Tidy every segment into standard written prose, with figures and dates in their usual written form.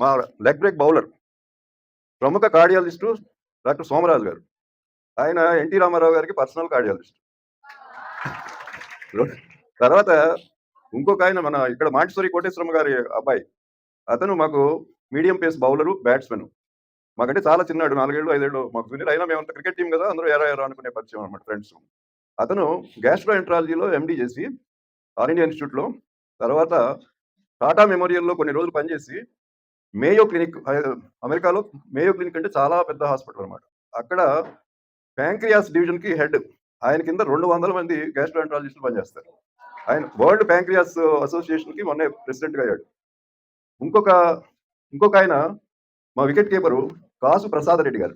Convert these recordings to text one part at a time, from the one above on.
మా leg break bowler, ప్రముఖ cardiologist doctor Somaraju గారు. ఆయన ఎన్టీ రామారావు గారికి పర్సనల్ కార్డియాలజిస్ట్. తర్వాత ఇంకొక ఆయన మన ఇక్కడ మాంటిసోరి కోటేశ్వరమ్మ గారి అబ్బాయి. అతను మాకు మీడియం పేస్ బౌలరు, బ్యాట్స్‌మెన్. మాకంటే చాలా చిన్నాడు. 4 ఏళ్ళు, 5 ఏళ్ళు మాకు జూనియర్. అయినా మేమంతా క్రికెట్ టీమ్ గదా! అందరూ ఎరా ఎరా అనుకునే పరిచయం అనమాట ఫ్రెండ్స్. అతను గ్యాస్ట్రోఎంటరాలజీలో ఎండీ జేసి ఆల్ ఇండియా ఇన్‌స్టిట్యూట్‌లో, తర్వాత టాటా మెమోరియల్‌లో కొన్ని రోజులు పనిచేసి మేయో క్లినిక్ అమెరికాలో మేయో క్లినిక్ అంటే చాలా పెద్ద హాస్పిటల్ అనమాట. అక్కడ ప్యాంక్రియాస్ డివిజన్‌కి హెడ్. ఆయన కింద 200 మంది గ్యాస్ట్రోఎంటరాలజిస్టులు పనిచేస్తారు. ఆయన వరల్డ్ ప్యాంక్రియాస్ అసోసియేషన్‌కి మొన్నే ప్రెసిడెంట్‌గా అయ్యాడు. ఇంకొక ఇంకొకాయన మా వికెట్ కీపరు కాసు ప్రసాద్ రెడ్డి గారు.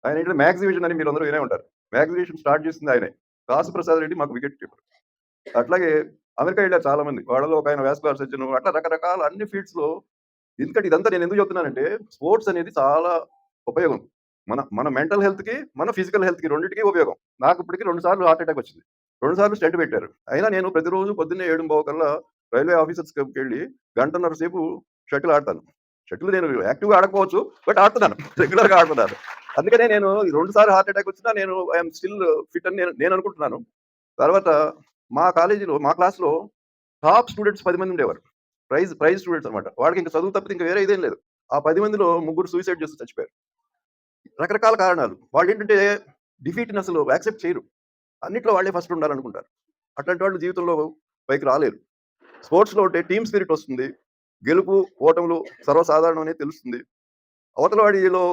ఆయన ఏంటంటే మ్యాక్స్ డివిజన్ అని మీరందరూ వినే ఉంటారు. మ్యాక్స్ డివిజన్ స్టార్ట్ చేసింది ఆయనే. కాసు ప్రసాద్ రెడ్డి మాకు వికెట్ కీపర్. అట్లాగే అమెరికా ఎళ్లారు చాలా మంది. వాళ్ళలో ఒకాయన వాస్కులర్ సర్జన్ అట్లా రకరకాల అన్ని ఫీల్డ్స్‌లో ఎందుకంటే ఇదంతా నేను ఎందుకు చెప్తున్నానంటే స్పోర్ట్స్ అనేది చాలా ఉపయోగం. మన మన మెంటల్ హెల్త్‌కి, మన ఫిజికల్ హెల్త్‌కి రెండిటికి ఉపయోగం. నాకు ఇప్పటికి 2 సార్లు హార్ట్ అటాక్ వచ్చింది. 2 సార్లు స్టంట్ పెట్టారు. అయినా నేను ప్రతిరోజు పొద్దున్నే 7:15 కల్లా రైల్వే ఆఫీసర్స్ క్యాంప్‌కెళ్ళి గంటన్నర సేపు షటిల్ ఆడతాను. షటిల్ నేను యాక్టివ్‌గా ఆడకపోవచ్చు. బట్ ఆడుతున్నాను. రెగ్యులర్‌గా ఆడుతున్నాను. అందుకనే నేను 2 సార్లు హార్ట్ అటాక్ వచ్చినా నేను ఐ యామ్ స్టిల్ ఫిట్ అని నేను అనుకుంటున్నాను. తర్వాత మా కాలేజీలో, మా క్లాస్‌లో టాప్ స్టూడెంట్స్ 10 మంది ఉండేవారు. ప్రైజ్ స్టూడెంట్స్ అన్నమాట. వాళ్ళకి ఇంక చదువు తప్పితే ఇంక వేరే ఇదేం లేదు. ఆ 10 మందిలో ముగ్గురు సూసైడ్ చేసుకొని చచ్చిపోయారు. రకరకాల కారణాలు. వాళ్ళేంటంటే డిఫీట్‌ని అసలు యాక్సెప్ట్ చేయరు. అన్నిట్లో వాళ్ళే ఫస్ట్ ఉండాలనుకుంటారు. అట్లాంటి వాళ్ళు జీవితంలో పైకి రాలేరు. స్పోర్ట్స్‌లో ఉంటే టీమ్ స్పిరిట్ వస్తుంది. గెలుపు, ఓటములు సర్వసాధారణం అనేది తెలుస్తుంది. అవతల వాడిలో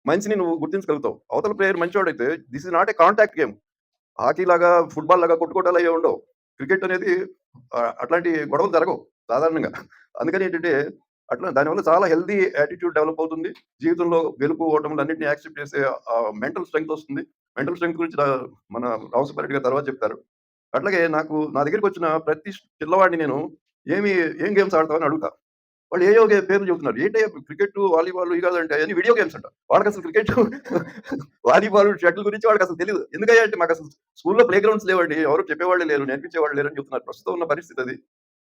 మంచిని నువ్వు గుర్తించగలుగుతావు. అవతల ప్లేయర్ మంచోడైతే this is not a contact game. హాకీలాగా, ఫుట్‌బాల్ లాగా కొట్టుకోవడాలు అయ్యేవి ఉండవు. క్రికెట్ అనేది అట్లాంటి గొడవలు జరగవు సాధారణంగా. అందుకని ఏంటంటే అట్లా దానివల్ల చాలా హెల్తీ యాటిట్యూడ్ డెవలప్ అవుతుంది. జీవితంలో గెలుపు, ఓటములు అన్నిటిని యాక్సెప్ట్ చేసే మెంటల్ స్ట్రెంగ్త్ వస్తుంది. మెంటల్ స్ట్రెంగ్త్ గురించి మన రామసుబ్బారెడ్డి గారు తర్వాత చెప్తారు. అట్లాగే నాకు నా దగ్గరికొచ్చిన ప్రతి పిల్లవాడిని నేను ఏమి ఏం గేమ్స్ ఆడతావని అడుగుతా. వాళ్ళు ఏయో పేర్లు చెప్తున్నారు. ఏంటయ్యా క్రికెట్టు, వాలీబాల్ ఇవి కాదంటే అయన్నీ వీడియో గేమ్స్ అంట. వాళ్ళకసలు క్రికెట్, వాలీబాల్, షటిల్ గురించి వాళ్ళకసలు తెలీదు. ఎందుకయ్యా అంటే మాకసలు స్కూల్‌లో ప్లే గ్రౌండ్స్ లేవండి. ఎవరు చెప్పేవాళ్ళే లేరు. నేర్పించేవాళ్ళు లేరని చెప్తున్నారు. ప్రస్తుతం ఉన్న పరిస్థితి అది.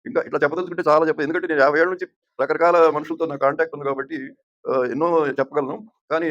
ఇంకా ఇట్లా చెప్పదలుచుకుంటే చాలా ఎందుకంటే నేను 50 ఏళ్ల నుంచి రకరకాల మనుషులతో నా కాంటాక్ట్ ఉంది కాబట్టి ఎన్నో చెప్పగలను. కానీ